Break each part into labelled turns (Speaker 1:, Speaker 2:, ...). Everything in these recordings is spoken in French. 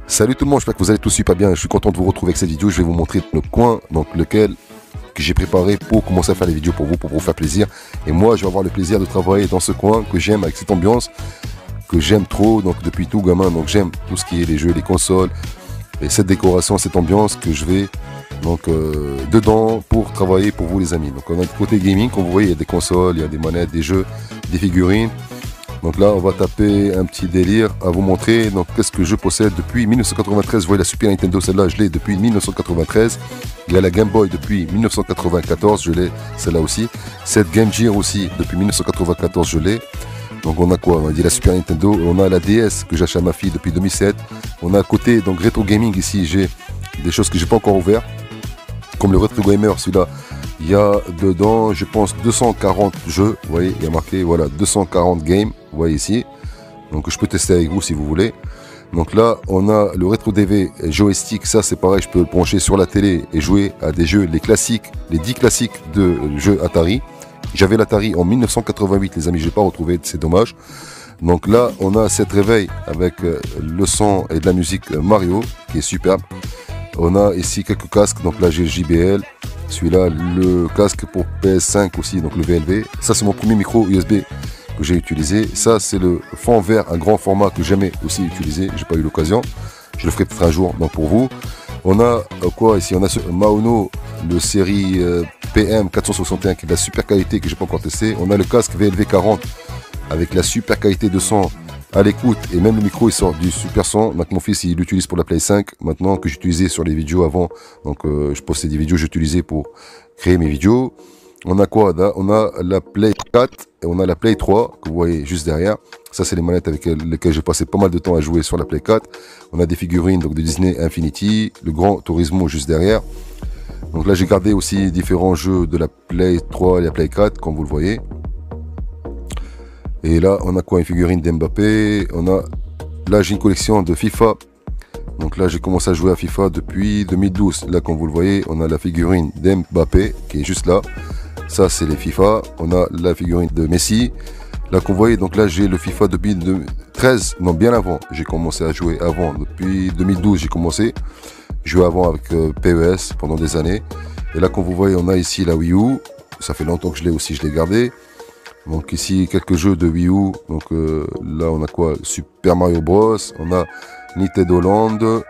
Speaker 1: Salut tout le monde, j'espère que vous allez tous super bien. Je suis content de vous retrouver avec cette vidéo. Je vais vous montrer le coin lequel que j'ai préparé pour commencer à faire les vidéos pour vous faire plaisir. Et moi, je vais avoir le plaisir de travailler dans ce coin que j'aime, avec cette ambiance que j'aime trop. Donc depuis tout gamin, donc j'aime tout ce qui est les jeux, les consoles et cette décoration, cette ambiance que je vais dedans pour travailler pour vous les amis. Donc on a le côté gaming, comme vous voyez, il y a des consoles, il y a des manettes, des jeux, des figurines. Donc là, on va taper un petit délire à vous montrer. Donc, qu'est-ce que je possède depuis 1993. Vous voyez la Super Nintendo, celle-là, je l'ai depuis 1993. Il y a la Game Boy depuis 1994, je l'ai, celle-là aussi. Cette Game Gear aussi, depuis 1994, je l'ai. Donc, on a quoi? On a dit la Super Nintendo. On a la DS que j'achète à ma fille depuis 2007. On a à côté, donc, Retro Gaming ici, j'ai des choses que j'ai pas encore ouvert. Comme le Retro Gamer, celui-là. Il y a dedans, je pense, 240 jeux. Vous voyez, il y a marqué, voilà, 240 games. Vous voyez ici. Donc, je peux tester avec vous si vous voulez. Donc là, on a le Retro DV joystick. Ça, c'est pareil, je peux le brancher sur la télé et jouer à des jeux, les classiques, les 10 classiques de jeux Atari. J'avais l'Atari en 1988, les amis, je n'ai pas retrouvé, c'est dommage. Donc là, on a cette réveil avec le son et de la musique Mario, qui est superbe. On a ici quelques casques. Donc là, j'ai le JBL. Celui-là, le casque pour PS5 aussi, donc le VLV. Ça, c'est mon premier micro USB que j'ai utilisé. Ça, c'est le fond vert, un grand format que j'ai jamais aussi utilisé. J'ai pas eu l'occasion. Je le ferai peut-être un jour, donc pour vous. On a quoi ici? On a ce Maono, le série PM 461 qui est de la super qualité que j'ai pas encore testé. On a le casque VLV 40 avec la super qualité de son à l'écoute, et même le micro il sort du super son. Donc mon fils il l'utilise pour la Play 5 maintenant, que j'utilisais sur les vidéos avant. Donc je postais des vidéos, j'utilisais pour créer mes vidéos. On a quoi là? On a la Play 4 et on a la Play 3 que vous voyez juste derrière. Ça, c'est les manettes avec lesquelles j'ai passé pas mal de temps à jouer sur la Play 4. On a des figurines donc de Disney Infinity, le Grand Turismo juste derrière. Donc là j'ai gardé aussi différents jeux de la Play 3 et la Play 4 comme vous le voyez. Et là, on a quoi? Une figurine d'Mbappé. Là, j'ai une collection de FIFA. Donc là, j'ai commencé à jouer à FIFA depuis 2012. Là, comme vous le voyez, on a la figurine d'Mbappé qui est juste là. Ça, c'est les FIFA. On a la figurine de Messi. Là, comme vous voyez, donc là, j'ai le FIFA depuis 2013. Non, bien avant. J'ai commencé à jouer avant. Depuis 2012, j'ai commencé. Je jouais avant avec PES pendant des années. Et là, comme vous voyez, on a ici la Wii U. Ça fait longtemps que je l'ai aussi, je l'ai gardé. Donc ici quelques jeux de Wii U. Donc là on a quoi? Super Mario Bros. On a Nintendo Land,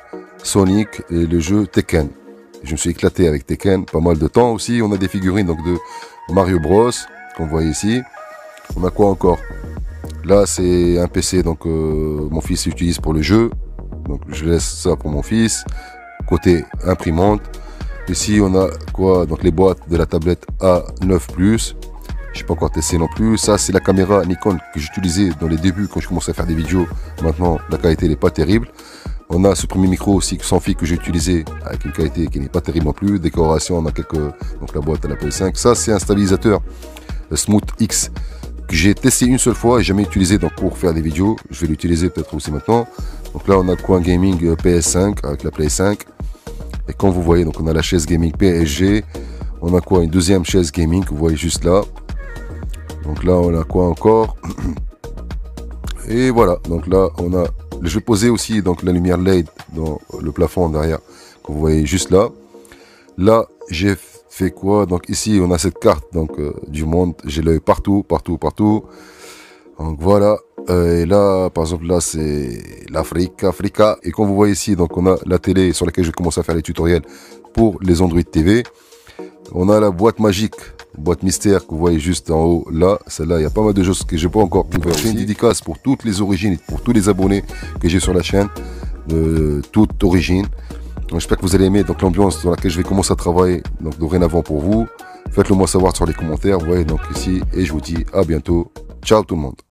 Speaker 1: Sonic et le jeu Tekken. Je me suis éclaté avec Tekken pas mal de temps aussi. On a des figurines donc de Mario Bros qu'on voit ici. On a quoi encore? Là c'est un PC donc mon fils utilise pour le jeu. Donc je laisse ça pour mon fils. Côté imprimante. Ici on a quoi? Donc les boîtes de la tablette A9+. Je n'ai pas encore testé non plus. Ça, c'est la caméra Nikon que j'utilisais dans les débuts quand je commençais à faire des vidéos. Maintenant, la qualité n'est pas terrible. On a ce premier micro aussi sans fil que j'ai utilisé avec une qualité qui n'est pas terrible non plus. Décoration, on a donc la boîte à la PS5. Ça, c'est un stabilisateur Smooth X que j'ai testé une seule fois et jamais utilisé donc pour faire des vidéos. Je vais l'utiliser peut-être aussi maintenant. Donc là, on a le coin gaming PS5 avec la Play 5. Et comme vous voyez, donc on a la chaise gaming PSG. On a quoi? Une deuxième chaise gaming que vous voyez juste là. Donc là, on a quoi encore? Et voilà, donc là, je vais poser aussi donc la lumière LED dans le plafond derrière, que vous voyez juste là. Là, j'ai fait quoi? Donc ici, on a cette carte donc du monde. J'ai l'œil partout. Donc voilà. Et là, par exemple, là, c'est l'Afrique, Africa. Et comme vous voyez ici, donc on a la télé sur laquelle je commence à faire les tutoriels pour les Android TV. On a la boîte magique, boîte mystère que vous voyez juste en haut là. Celle-là, il y a pas mal de choses que j'ai pas encore ouvert. C'est une dédicace pour toutes les origines et pour tous les abonnés que j'ai sur la chaîne, de toute origine. J'espère que vous allez aimer donc l'ambiance dans laquelle je vais commencer à travailler donc dorénavant pour vous. Faites-le moi savoir sur les commentaires. Vous voyez donc ici, et je vous dis à bientôt. Ciao tout le monde.